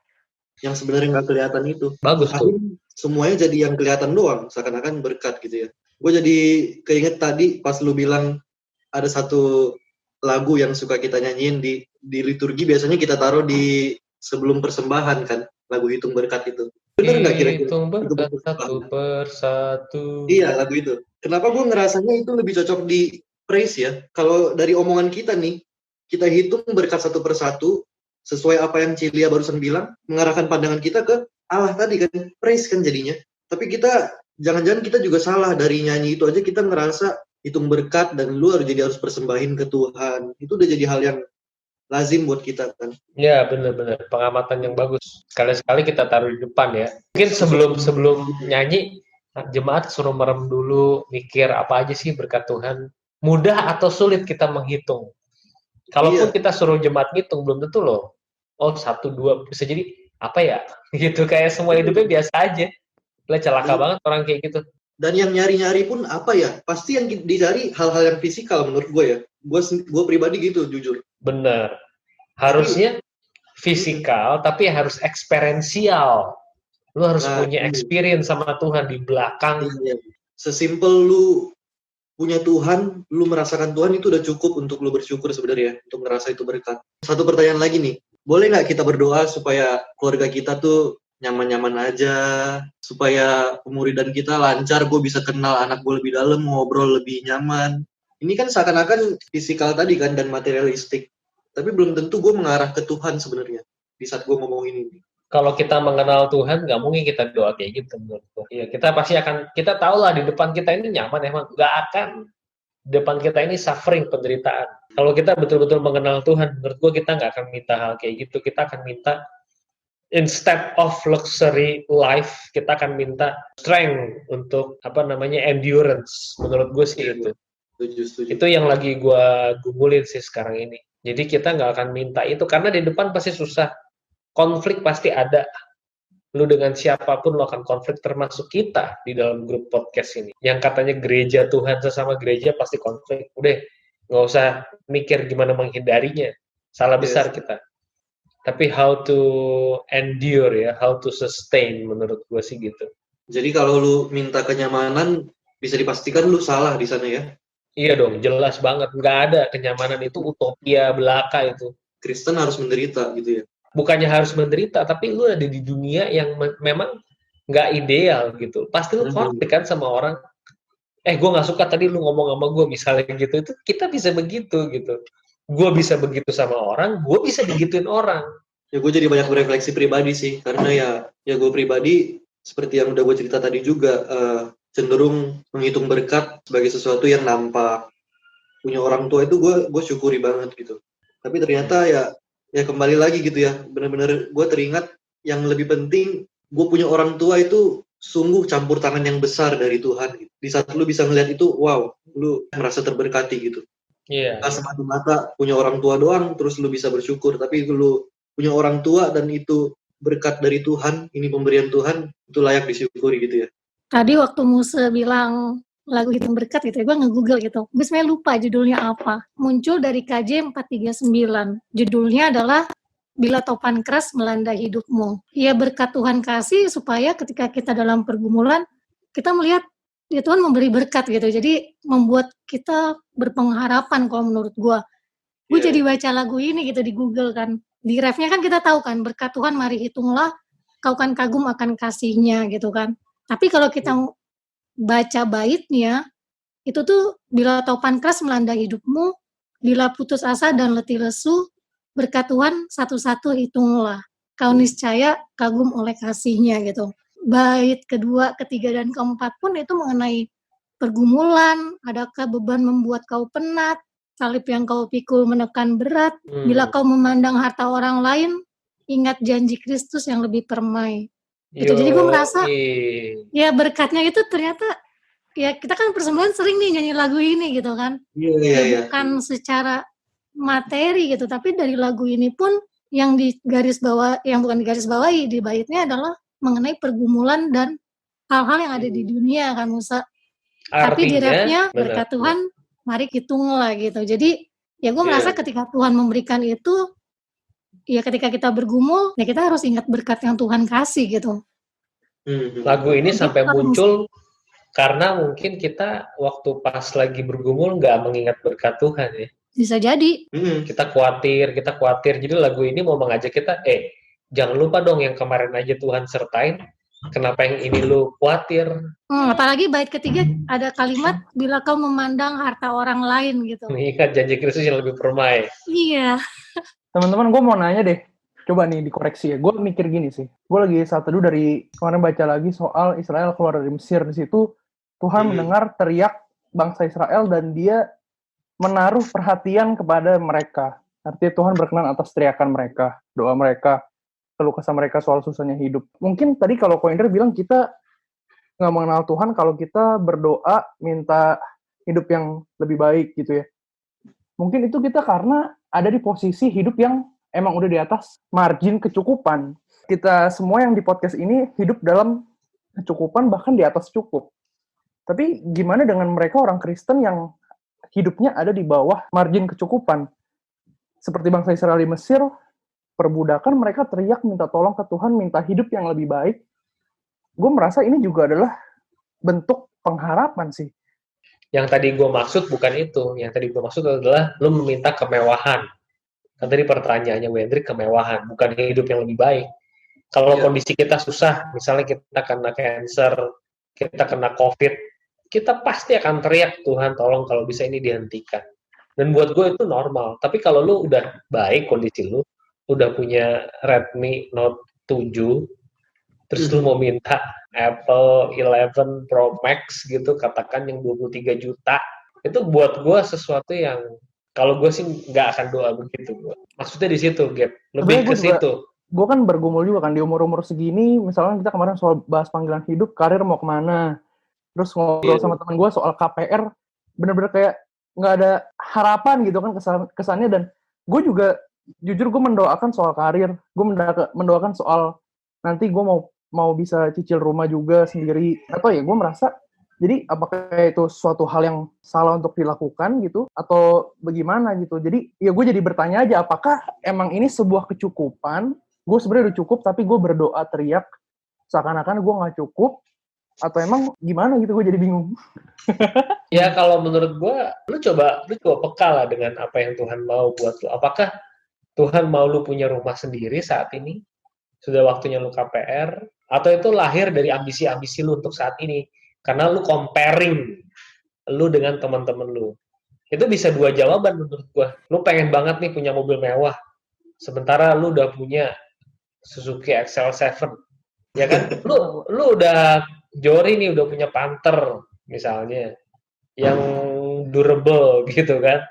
Yang sebenarnya nggak kelihatan itu. Bagus tuh. Semuanya jadi yang kelihatan doang, seakan-akan berkat gitu ya. Gue jadi keinget tadi pas lu bilang ada satu lagu yang suka kita nyanyiin di liturgi, biasanya kita taruh di sebelum persembahan kan, lagu Hitung Berkat itu. Bener nggak kira-kira? Hitung berkat satu persatu. Iya, lagu itu. Kenapa gue ngerasanya itu lebih cocok di praise ya? Kalau dari omongan kita nih, kita hitung berkat satu persatu, sesuai apa yang Cilia barusan bilang, mengarahkan pandangan kita ke Allah tadi kan, praise kan jadinya. Tapi kita, jangan-jangan kita juga salah dari nyanyi itu aja kita ngerasa hitung berkat dan lu harus persembahin ke Tuhan. Itu udah jadi hal yang lazim buat kita kan. Ya, benar-benar pengamatan yang bagus. Sekali-sekali kita taruh di depan ya. Mungkin sebelum nyanyi, jemaat suruh merem dulu, mikir apa aja sih berkat Tuhan. Mudah atau sulit kita menghitung. Kalaupun kita suruh jemaat ngitung, belum tentu loh. Oh, 1, 2, bisa jadi apa ya? Gitu, kayak semua hidupnya biasa aja. Lah celaka banget orang kayak gitu. Dan yang nyari-nyari pun apa ya? Pasti yang dicari hal-hal yang fisikal menurut gue ya. Gue pribadi gitu, jujur. Bener. Harusnya fisikal, tapi harus eksperensial. Lu harus punya experience sama Tuhan di belakang. Iya. Sesimpel lu punya Tuhan, lu merasakan Tuhan, itu udah cukup untuk lu bersyukur sebenarnya, untuk ngerasa itu berkat. Satu pertanyaan lagi nih, boleh nggak kita berdoa supaya keluarga kita tuh nyaman-nyaman aja, supaya pemuridan kita lancar, gue bisa kenal anak gue lebih dalam, ngobrol lebih nyaman. Ini kan seakan-akan fisikal tadi kan, dan materialistik. Tapi belum tentu gue mengarah ke Tuhan sebenarnya, di saat gue ngomong ini. Kalau kita mengenal Tuhan, nggak mungkin kita doa kayak gitu menurutku. Ya, kita pasti akan, kita tahu lah di depan kita ini nyaman, emang nggak akan. Di depan kita ini suffering, penderitaan. Kalau kita betul-betul mengenal Tuhan, menurut gue kita nggak akan minta hal kayak gitu. Kita akan minta, instead of luxury life, kita akan minta strength untuk, endurance. Menurut gue sih itu. Setuju. Itu yang lagi gue gumulin sih sekarang ini. Jadi kita nggak akan minta itu, karena di depan pasti susah. Konflik pasti ada. Lu dengan siapapun lu akan konflik, termasuk kita di dalam grup podcast ini. Yang katanya gereja Tuhan, sesama gereja pasti konflik. Udah, nggak usah mikir gimana menghindarinya. Salah besar kita. Tapi how to endure ya, how to sustain menurut gue sih gitu. Jadi kalau lu minta kenyamanan, bisa dipastikan lu salah di sana ya? Iya dong, jelas banget. Nggak ada kenyamanan, itu utopia belaka itu. Kristen harus menderita gitu ya? Bukannya harus menderita, tapi lu ada di dunia yang memang nggak ideal gitu. Pasti lu konflik kan sama orang. Gue nggak suka tadi lu ngomong sama gue misalnya gitu. Itu kita bisa begitu gitu. Gue bisa begitu sama orang, gue bisa digituin orang. Ya gue jadi banyak berefleksi pribadi sih, karena ya gue pribadi seperti yang udah gue cerita tadi juga, cenderung menghitung berkat sebagai sesuatu yang nampak. Punya orang tua itu gue syukuri banget gitu. Tapi ternyata ya kembali lagi gitu ya, benar-benar gue teringat yang lebih penting, gue punya orang tua itu sungguh campur tangan yang besar dari Tuhan. Gitu. Di saat lu bisa ngeliat itu, wow, lu merasa terberkati gitu. Iya. Gak semata-mata punya orang tua doang, terus lu bisa bersyukur. Tapi lu punya orang tua dan itu berkat dari Tuhan, ini pemberian Tuhan, itu layak disyukuri gitu ya. Tadi waktu Musa bilang lagu Hitung Berkat gitu ya, gue nge-google gitu. Gue sebenarnya lupa judulnya apa. Muncul dari KJ 439. Judulnya adalah Bila Topan Keras Melanda Hidupmu. Ya berkat Tuhan kasih supaya ketika kita dalam pergumulan, kita melihat Tuhan memberi berkat gitu. Jadi membuat kita berpengharapan kalau menurut gue. Gue jadi baca lagu ini gitu di Google kan. Di refnya kan kita tahu kan, berkat Tuhan mari hitunglah, kau kan kagum akan kasih-Nya gitu kan. Tapi kalau kita baca baitnya, itu tuh bila topan keras melanda hidupmu, bila putus asa dan letih lesu, berkat Tuhan satu-satu hitunglah. Kau niscaya kagum oleh kasih-Nya gitu. Bait kedua, ketiga, dan keempat pun itu mengenai pergumulan, adakah beban membuat kau penat, salib yang kau pikul menekan berat, bila kau memandang harta orang lain, ingat janji Kristus yang lebih permai. Gitu. Jadi gue merasa, ya berkatnya itu ternyata, ya kita kan persembahan sering nih nyanyi lagu ini gitu kan. Bukan secara materi gitu, tapi dari lagu ini pun yang di garis bawah, yang bukan di garis bawahi, di baitnya adalah mengenai pergumulan dan hal-hal yang ada di dunia kan Musa. Tapi di refnya berkat Tuhan mari hitunglah gitu. Jadi ya gue merasa ketika Tuhan memberikan itu, ya ketika kita bergumul, ya kita harus ingat berkat yang Tuhan kasih gitu. Lagu ini sampai muncul karena mungkin kita waktu pas lagi bergumul nggak mengingat berkat Tuhan ya. Bisa jadi. Kita khawatir. Jadi lagu ini mau mengajak kita, jangan lupa dong yang kemarin aja Tuhan sertain. Kenapa yang ini lu khawatir? Apalagi bait ketiga ada kalimat bila kau memandang harta orang lain gitu. Mengingat janji Kristus yang lebih permai. Iya. Teman-teman, gue mau nanya deh. Coba nih dikoreksi ya. Gue mikir gini sih. Gue lagi saat teduh dari kemarin baca lagi soal Israel keluar dari Mesir. Di situ Tuhan mendengar teriak bangsa Israel dan Dia menaruh perhatian kepada mereka. Artinya Tuhan berkenan atas teriakan mereka, doa mereka, keluh kesah mereka soal susahnya hidup. Mungkin tadi kalau Koinder bilang kita nggak mengenal Tuhan kalau kita berdoa minta hidup yang lebih baik gitu ya. Mungkin itu kita karena ada di posisi hidup yang emang udah di atas margin kecukupan. Kita semua yang di podcast ini hidup dalam kecukupan bahkan di atas cukup. Tapi gimana dengan mereka orang Kristen yang hidupnya ada di bawah margin kecukupan? Seperti bangsa Israel di Mesir, perbudakan mereka teriak minta tolong ke Tuhan, minta hidup yang lebih baik. Gue merasa ini juga adalah bentuk pengharapan sih. Yang tadi gue maksud bukan itu. Yang tadi gue maksud adalah lu meminta kemewahan. Kan tadi pertanyaannya Wendrik, kemewahan, bukan hidup yang lebih baik. Kalau kondisi kita susah, misalnya kita kena cancer, kita kena COVID, kita pasti akan teriak, Tuhan tolong kalau bisa ini dihentikan. Dan buat gue itu normal. Tapi kalau lu udah baik kondisi lu, udah punya Redmi Note 7, terus lu mau minta Apple 11 Pro Max gitu, katakan yang 23 juta, itu buat gue sesuatu yang kalau gue sih nggak akan doa begitu. Maksudnya di situ, Gap. Lebih ke situ. Gue kan bergumul juga kan di umur-umur segini, misalnya kita kemarin soal bahas panggilan hidup, karir mau kemana, terus ngobrol sama teman gue soal KPR, bener-bener kayak nggak ada harapan gitu kan kesannya. Dan gue juga jujur gue mendoakan soal karir, gue mendoakan soal nanti gue mau bisa cicil rumah juga sendiri. Atau ya gue merasa, jadi apakah itu suatu hal yang salah untuk dilakukan gitu, atau bagaimana gitu. Jadi ya gue jadi bertanya aja, apakah emang ini sebuah kecukupan, gue sebenarnya udah cukup tapi gue berdoa teriak seakan-akan gue nggak cukup, atau emang gimana gitu, gue jadi bingung. Ya kalau menurut gue, lu coba peka lah dengan apa yang Tuhan mau buat lu. Apakah Tuhan mau lu punya rumah sendiri saat ini? Sudah waktunya lu KPR? Atau itu lahir dari ambisi-ambisi lu untuk saat ini? Karena lu comparing lu dengan teman-teman lu. Itu bisa dua jawaban menurut gue. Lu pengen banget nih punya mobil mewah. Sementara lu udah punya Suzuki XL7. Ya kan? Lu udah Jori nih udah punya Panther misalnya, yang durable gitu kan.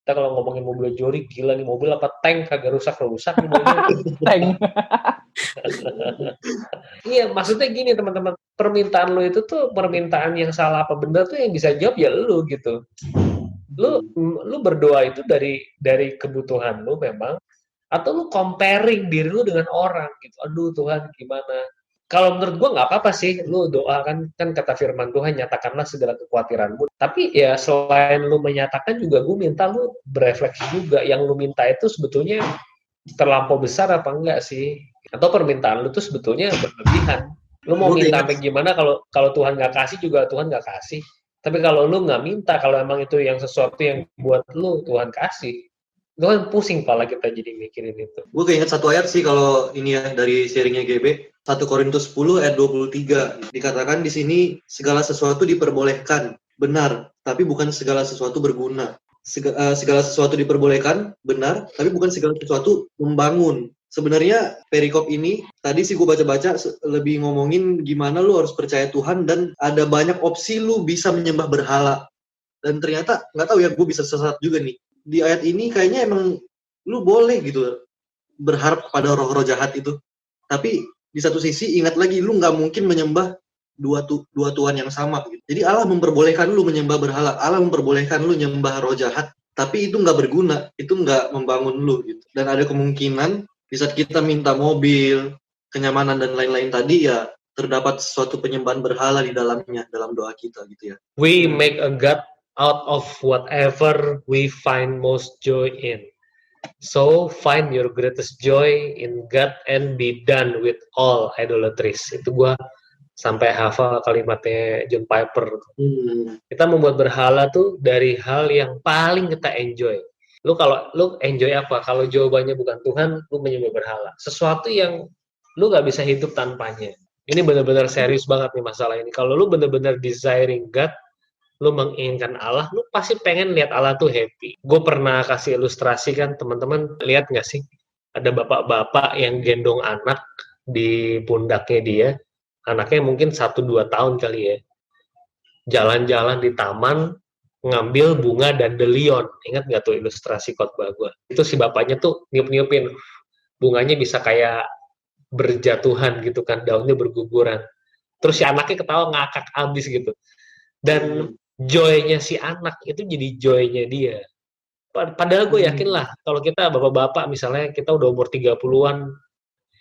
Kita kalau ngomongin mobil Jori, gila nih mobil apa tank, kagak rusak-rusak nih mobil. Tank. Iya, maksudnya gini teman-teman, permintaan lu itu tuh permintaan yang salah apa benar tuh yang bisa jawab ya lu gitu. Lu berdoa itu dari kebutuhan lu memang, atau lu comparing diri lu dengan orang gitu. Aduh Tuhan gimana? Kalau menurut gue nggak apa-apa sih, lu doa kan kata firman Tuhan, nyatakanlah segala kekhawatiranmu. Tapi ya selain lu menyatakan juga gue minta lu berefleksi juga, yang lu minta itu sebetulnya terlampau besar apa enggak sih? Atau permintaan lu tuh sebetulnya berlebihan. Lu mau minta sampai gimana kalau Tuhan nggak kasih juga Tuhan nggak kasih. Tapi kalau lu nggak minta, kalau emang itu yang sesuatu yang buat lu Tuhan kasih, lu kan pusing pala kita jadi mikirin itu. Gue keinget satu ayat sih kalau ini ya dari sharingnya GB. 1 Korintus 10 ayat 23 dikatakan di sini segala sesuatu diperbolehkan, benar, tapi bukan segala sesuatu berguna. Segala sesuatu diperbolehkan, benar, tapi bukan segala sesuatu membangun. Sebenarnya perikop ini tadi sih gue baca-baca lebih ngomongin gimana lu harus percaya Tuhan dan ada banyak opsi lu bisa menyembah berhala. Dan ternyata nggak tahu ya, gue bisa sesat juga nih. Di ayat ini kayaknya emang lu boleh gitu berharap kepada roh-roh jahat itu. Tapi di satu sisi ingat lagi lu nggak mungkin menyembah dua Tuhan yang sama gitu. Jadi Allah memperbolehkan lu menyembah berhala, Allah memperbolehkan lu menyembah roh jahat, tapi itu nggak berguna, itu nggak membangun lu gitu. Dan ada kemungkinan di saat kita minta mobil, kenyamanan dan lain-lain tadi ya terdapat suatu penyembahan berhala di dalamnya dalam doa kita gitu ya. We make a God out of whatever we find most joy in. So find your greatest joy in God and be done with all idolatries. Itu gua sampai hafal kalimatnya John Piper. Kita membuat berhala tuh dari hal yang paling kita enjoy. Lu enjoy apa? Kalau jawabannya bukan Tuhan, lu menyembah berhala. Sesuatu yang lu gak bisa hidup tanpanya. Ini benar-benar serius banget nih masalah ini. Kalau lu benar-benar desiring God, lu menginginkan Allah, lu pasti pengen lihat Allah tuh happy. Gue pernah kasih ilustrasi kan, teman-teman lihat gak sih? Ada bapak-bapak yang gendong anak di pundaknya dia. Anaknya mungkin 1-2 tahun kali ya. Jalan-jalan di taman, ngambil bunga dandelion. Ingat nggak tuh ilustrasi khotbah gue? Itu si bapaknya tuh niup-niupin. Bunganya bisa kayak berjatuhan gitu kan, daunnya berguguran. Terus si anaknya ketawa ngakak abis gitu. Dan joy-nya si anak itu jadi joy-nya dia. Padahal gue yakin lah, kalau kita bapak-bapak misalnya kita udah umur 30-an,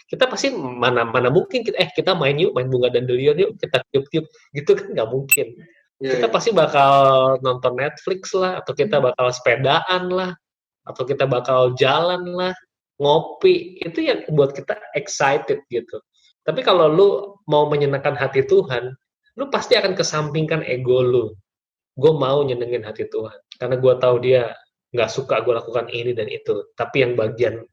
kita pasti mana mungkin kita main bunga dandelion yuk, kita tiup-tiup gitu kan, nggak mungkin. Kita pasti bakal nonton Netflix lah, atau kita bakal sepedaan lah, atau kita bakal jalan lah, ngopi. Itu yang buat kita excited gitu. Tapi kalau lu mau menyenangkan hati Tuhan, lu pasti akan kesampingkan ego lu. Gue mau nyenengin hati Tuhan, karena gue tahu dia nggak suka gue lakukan ini dan itu. Tapi yang bagian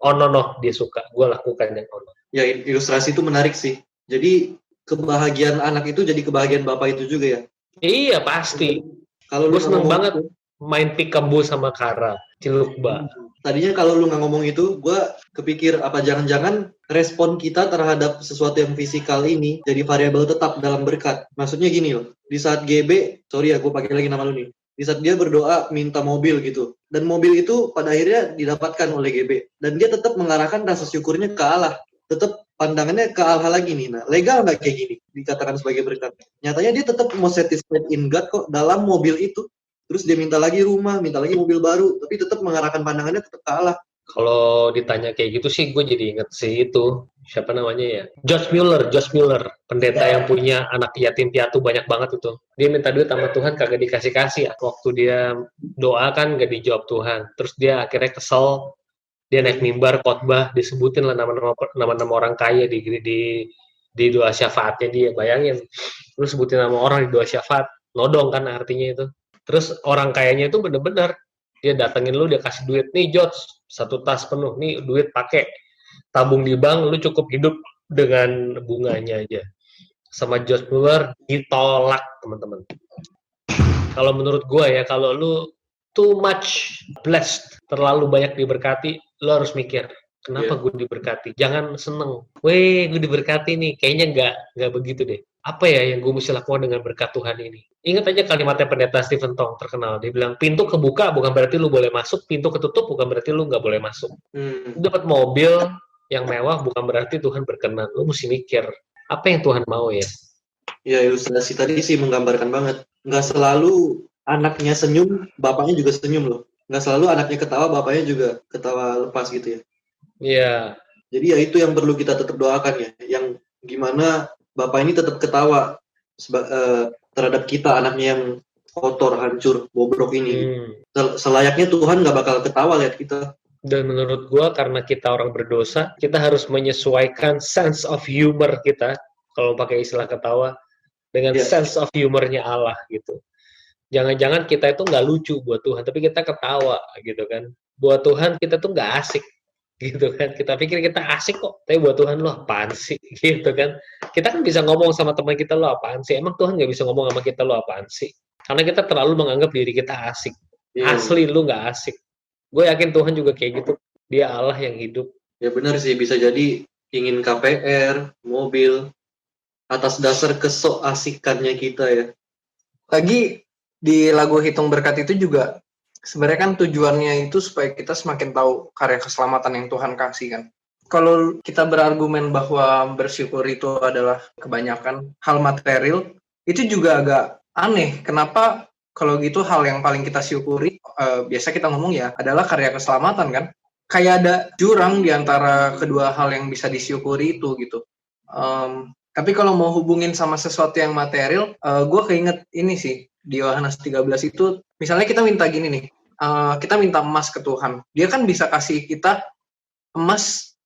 dia suka, gue lakukan yang ono. Ya, ilustrasi itu menarik sih. Jadi kebahagiaan anak itu jadi kebahagiaan bapak itu juga ya. Iya pasti. Kalau gue seneng banget main peekaboo sama Kara, Cilukba. Tadinya kalau lu nggak ngomong itu, gue kepikir apa jangan-jangan respon kita terhadap sesuatu yang fisikal ini jadi variabel tetap dalam berkat. Maksudnya gini loh, di saat GB, sorry ya gue pakai lagi nama lu nih, di saat dia berdoa minta mobil gitu, dan mobil itu pada akhirnya didapatkan oleh GB, dan dia tetap mengarahkan rasa syukurnya ke Allah, tetap pandangannya ke Allah lagi nih. Nah, legal nggak kayak gini dikatakan sebagai berkat? Nyatanya dia tetap mau satisfied in God kok dalam mobil itu. Terus dia minta lagi rumah, minta lagi mobil baru, tapi tetap mengarahkan pandangannya tetap ke Allah. Kalau ditanya kayak gitu sih, gue jadi inget sih itu, siapa namanya ya? Josh Mueller, pendeta yang punya anak yatim piatu banyak banget itu. Dia minta duit sama Tuhan, kagak dikasih-kasih. Waktu dia doa kan gak dijawab Tuhan. Terus dia akhirnya kesel, dia naik mimbar khotbah, disebutin lah nama-nama orang kaya di doa syafaatnya dia. Bayangin, lu sebutin nama orang di doa syafaat, nodong kan artinya itu. Terus orang kayanya itu bener-bener dia datengin lu, dia kasih duit, nih George, 1 tas penuh, nih duit pakai, tabung di bank, lu cukup hidup dengan bunganya aja. Sama Josh Mueller ditolak teman-teman. Kalau menurut gua ya, kalau lu too much blessed, terlalu banyak diberkati, lu harus mikir, kenapa gue diberkati? Jangan seneng, gue diberkati nih, kayaknya nggak begitu deh. Apa ya yang gue mesti lakukan dengan berkat Tuhan ini? Ingat aja kalimatnya pendeta Stephen Tong terkenal. Dia bilang, pintu kebuka bukan berarti lu boleh masuk, pintu ketutup bukan berarti lu nggak boleh masuk. Lu dapat mobil yang mewah bukan berarti Tuhan berkenan. Lu mesti mikir, apa yang Tuhan mau ya? Ya, ilustrasi tadi sih menggambarkan banget. Nggak selalu anaknya senyum, bapaknya juga senyum loh. Nggak selalu anaknya ketawa, bapaknya juga ketawa lepas gitu ya. Iya. Jadi ya itu yang perlu kita tetap doakan ya. Yang gimana bapak ini tetap ketawa terhadap kita, anaknya yang kotor, hancur, bobrok ini. Selayaknya Tuhan nggak bakal ketawa lihat kita. Dan menurut gua karena kita orang berdosa, kita harus menyesuaikan sense of humor kita kalau pakai istilah ketawa, dengan sense of humornya Allah gitu. Jangan-jangan kita itu nggak lucu buat Tuhan, tapi kita ketawa gitu kan. Buat Tuhan kita tuh nggak asik gitu kan. Kita pikir kita asik kok, tapi buat Tuhan lo apaan sih gitu kan. Kita kan bisa ngomong sama teman kita, lo apaan sih? Emang Tuhan nggak bisa ngomong sama kita, lo apaan sih? Karena kita terlalu menganggap diri kita asik. Asli lu nggak asik. Gue yakin Tuhan juga kayak gitu. Dia Allah yang hidup. Ya benar sih, bisa jadi ingin KPR, mobil, atas dasar kesok asikannya kita ya. Lagi di lagu Hitung Berkat itu juga sebenarnya kan tujuannya itu supaya kita semakin tahu karya keselamatan yang Tuhan kasih kan. Kalau kita berargumen bahwa bersyukur itu adalah kebanyakan hal material, itu juga agak aneh. Kenapa kalau gitu hal yang paling kita syukuri, biasa kita ngomong ya, adalah karya keselamatan kan. Kayak ada jurang di antara kedua hal yang bisa disyukuri itu gitu. Tapi kalau mau hubungin sama sesuatu yang material, gue keinget ini sih, di Yohanes 13 itu, misalnya kita minta gini nih, kita minta emas ke Tuhan. Dia kan bisa kasih kita emas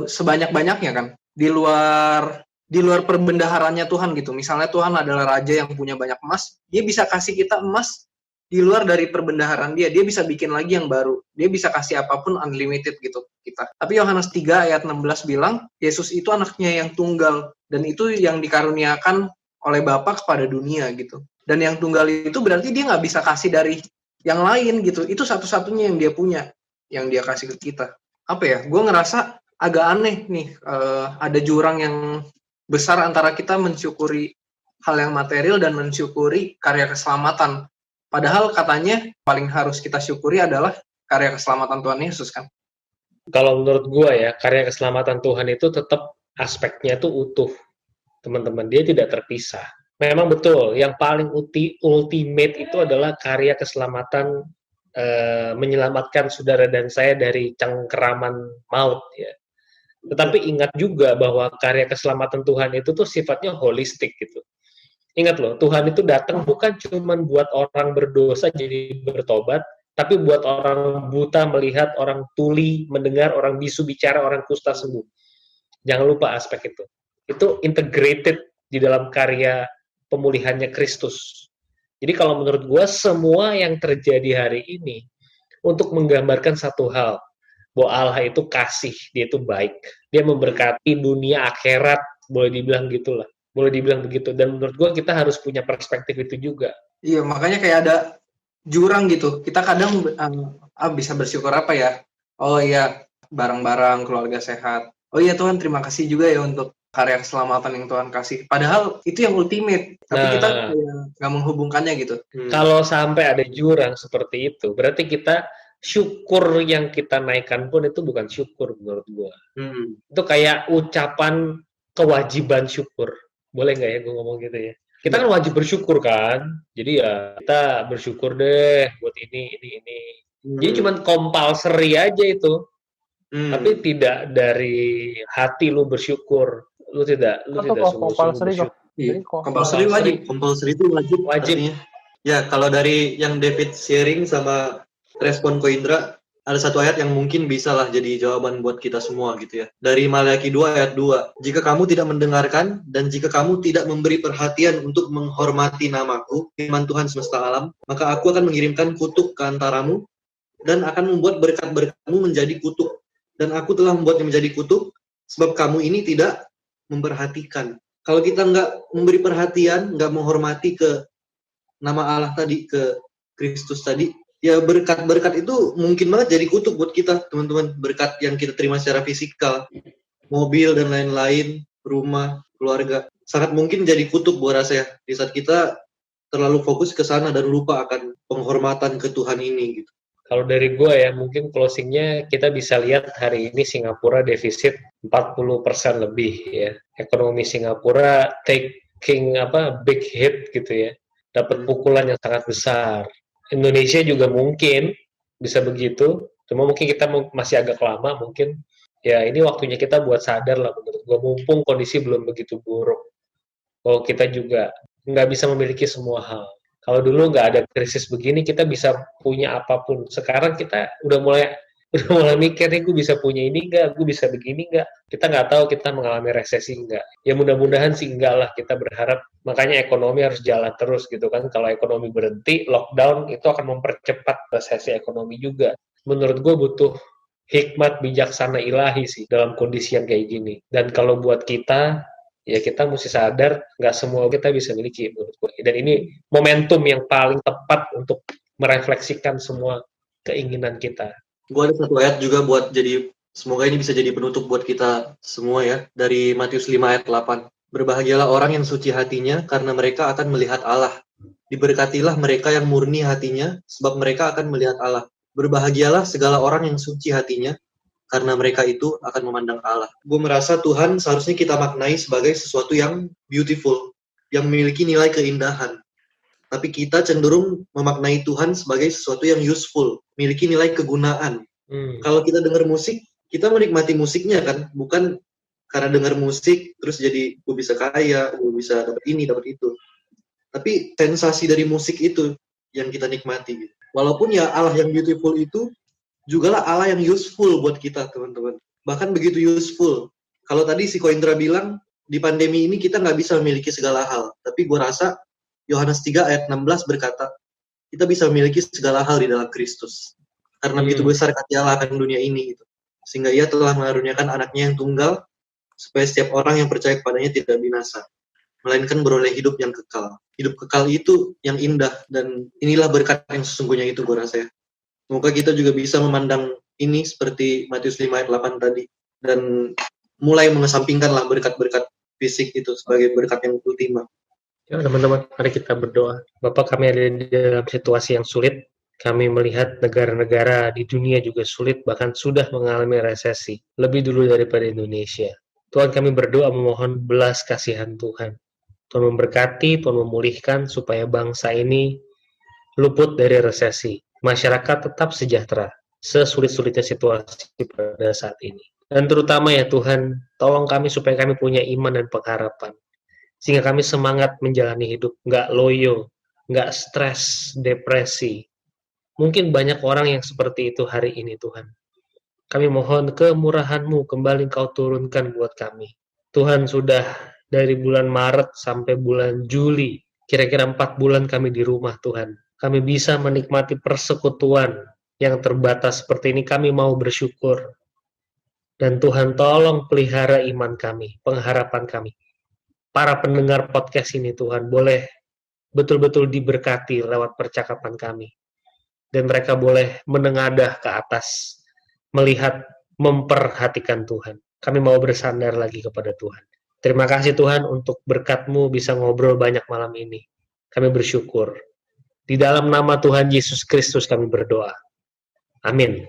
sebanyak-banyaknya kan, di luar perbendaharanya Tuhan gitu. Misalnya Tuhan adalah raja yang punya banyak emas, dia bisa kasih kita emas di luar dari perbendaharaan dia bisa bikin lagi yang baru. Dia bisa kasih apapun unlimited gitu kita. Tapi Yohanes 3 ayat 16 bilang, Yesus itu anaknya yang tunggal, dan itu yang dikaruniakan oleh Bapa kepada dunia gitu. Dan yang tunggal itu berarti dia nggak bisa kasih dari yang lain gitu. Itu satu-satunya yang dia punya, yang dia kasih ke kita. Apa ya, gue ngerasa agak aneh nih, ada jurang yang besar antara kita mensyukuri hal yang material dan mensyukuri karya keselamatan. Padahal katanya paling harus kita syukuri adalah karya keselamatan Tuhan Yesus kan. Kalau menurut gue ya, karya keselamatan Tuhan itu tetap aspeknya tuh utuh, teman-teman. Dia tidak terpisah. Memang betul, yang paling ultimate itu adalah karya keselamatan, menyelamatkan saudara dan saya dari cengkeraman maut ya. Tetapi ingat juga bahwa karya keselamatan Tuhan itu tuh sifatnya holistik gitu. Ingat loh, Tuhan itu datang bukan cuma buat orang berdosa jadi bertobat, tapi buat orang buta melihat, orang tuli mendengar, orang bisu bicara, orang kusta sembuh. Jangan lupa aspek itu. Itu integrated di dalam karya pemulihannya Kristus. Jadi kalau menurut gue, semua yang terjadi hari ini untuk menggambarkan satu hal, bahwa Allah itu kasih, dia itu baik. Dia memberkati dunia akhirat, boleh dibilang gitulah. Boleh dibilang begitu. Dan menurut gue kita harus punya perspektif itu juga. Iya, makanya kayak ada jurang gitu. Kita kadang bisa bersyukur apa ya? Oh iya, barang-barang, keluarga sehat. Oh iya Tuhan, terima kasih juga ya untuk karya keselamatan yang Tuhan kasih. Padahal itu yang ultimate. Tapi kita nggak menghubungkannya gitu. Kalau sampai ada jurang seperti itu, berarti kita syukur yang kita naikkan pun itu bukan syukur menurut gue. Itu kayak ucapan kewajiban syukur. Boleh nggak ya gue ngomong gitu ya? Kita kan wajib bersyukur kan, jadi ya kita bersyukur deh buat ini. Jadi cuma compulsory aja itu, tapi tidak dari hati lu bersyukur, lu tidak compulsory kok. Compulsory wajib, compulsory itu wajib. Artinya. Ya kalau dari yang David sharing sama respon Ko Indra, ada satu ayat yang mungkin bisa lah jadi jawaban buat kita semua gitu ya. Dari Maleakhi 2 ayat 2. Jika kamu tidak mendengarkan dan jika kamu tidak memberi perhatian untuk menghormati namaku, firman Tuhan semesta alam, maka aku akan mengirimkan kutuk ke antaramu dan akan membuat berkat-berkatmu menjadi kutuk. Dan aku telah membuatnya menjadi kutuk sebab kamu ini tidak memperhatikan. Kalau kita nggak memberi perhatian, nggak menghormati ke nama Allah tadi, ke Kristus tadi, ya berkat-berkat itu mungkin banget jadi kutuk buat kita, teman-teman. Berkat yang kita terima secara fisikal, mobil dan lain-lain, rumah, keluarga, sangat mungkin jadi kutuk buat rasa ya, di saat kita terlalu fokus ke sana dan lupa akan penghormatan ke Tuhan ini gitu. Kalau dari gue ya, mungkin closingnya kita bisa lihat hari ini Singapura defisit 40% lebih ya. Ekonomi Singapura taking big hit gitu ya. Dapat pukulan yang sangat besar. Indonesia juga mungkin bisa begitu, cuma mungkin kita masih agak lama mungkin. Ya ini waktunya kita buat sadar lah menurut gue, mumpung kondisi belum begitu buruk. Kalau kita juga nggak bisa memiliki semua hal. Kalau dulu nggak ada krisis begini, kita bisa punya apapun. Sekarang kita udah mulai Udah mulai mikir nih, gue bisa punya ini nggak, gue bisa begini nggak. Kita nggak tahu kita mengalami resesi nggak. Ya mudah-mudahan sih enggak lah, kita berharap. Makanya ekonomi harus jalan terus gitu kan. Kalau ekonomi berhenti, lockdown itu akan mempercepat resesi ekonomi juga. Menurut gue butuh hikmat bijaksana ilahi sih dalam kondisi yang kayak gini. Dan kalau buat kita, ya kita mesti sadar nggak semua kita bisa miliki menurut gue. Dan ini momentum yang paling tepat untuk merefleksikan semua keinginan kita. Gue ada satu ayat juga buat jadi, semoga ini bisa jadi penutup buat kita semua ya, dari Matius 5 ayat 8. Berbahagialah orang yang suci hatinya, karena mereka akan melihat Allah. Diberkatilah mereka yang murni hatinya, sebab mereka akan melihat Allah. Berbahagialah segala orang yang suci hatinya, karena mereka itu akan memandang Allah. Gue merasa Tuhan seharusnya kita maknai sebagai sesuatu yang beautiful, yang memiliki nilai keindahan. Tapi kita cenderung memaknai Tuhan sebagai sesuatu yang useful, memiliki nilai kegunaan. Kalau kita dengar musik, kita menikmati musiknya kan, bukan karena dengar musik terus jadi gue bisa kaya, gue bisa dapat ini, dapat itu. Tapi sensasi dari musik itu yang kita nikmati. Walaupun ya Allah yang beautiful itu jugalah Allah yang useful buat kita, teman-teman. Bahkan begitu useful. Kalau tadi si Ko Indra bilang, di pandemi ini kita nggak bisa memiliki segala hal. Tapi gue rasa Yohanes 3 ayat 16 berkata, kita bisa memiliki segala hal di dalam Kristus. Karena begitu besar kasih Allah akan dunia ini. Gitu. Sehingga ia telah mengaruniakan anaknya yang tunggal, supaya setiap orang yang percaya kepadanya tidak binasa, melainkan beroleh hidup yang kekal. Hidup kekal itu yang indah, dan inilah berkat yang sesungguhnya itu gue rasa ya. Semoga kita juga bisa memandang ini seperti Matius 5 ayat 8 tadi, dan mulai mengesampingkanlah berkat-berkat fisik itu sebagai berkat yang ultima. Ya teman-teman, mari kita berdoa. Bapak, kami ada di dalam situasi yang sulit. Kami melihat negara-negara di dunia juga sulit, bahkan sudah mengalami resesi. Lebih dulu daripada Indonesia. Tuhan, kami berdoa memohon belas kasihan Tuhan. Tuhan memberkati, Tuhan memulihkan supaya bangsa ini luput dari resesi. Masyarakat tetap sejahtera, sesulit-sulitnya situasi pada saat ini. Dan terutama ya Tuhan, tolong kami supaya kami punya iman dan pengharapan. Sehingga kami semangat menjalani hidup, nggak loyo, nggak stres, depresi. Mungkin banyak orang yang seperti itu hari ini, Tuhan. Kami mohon kemurahan-Mu kembali Kau turunkan buat kami. Tuhan, sudah dari bulan Maret sampai bulan Juli, kira-kira 4 bulan kami di rumah, Tuhan. Kami bisa menikmati persekutuan yang terbatas seperti ini. Kami mau bersyukur. Dan Tuhan, tolong pelihara iman kami, pengharapan kami. Para pendengar podcast ini Tuhan boleh betul-betul diberkati lewat percakapan kami. Dan mereka boleh menengadah ke atas, melihat, memperhatikan Tuhan. Kami mau bersandar lagi kepada Tuhan. Terima kasih Tuhan untuk berkat-Mu bisa ngobrol banyak malam ini. Kami bersyukur. Di dalam nama Tuhan Yesus Kristus kami berdoa. Amin.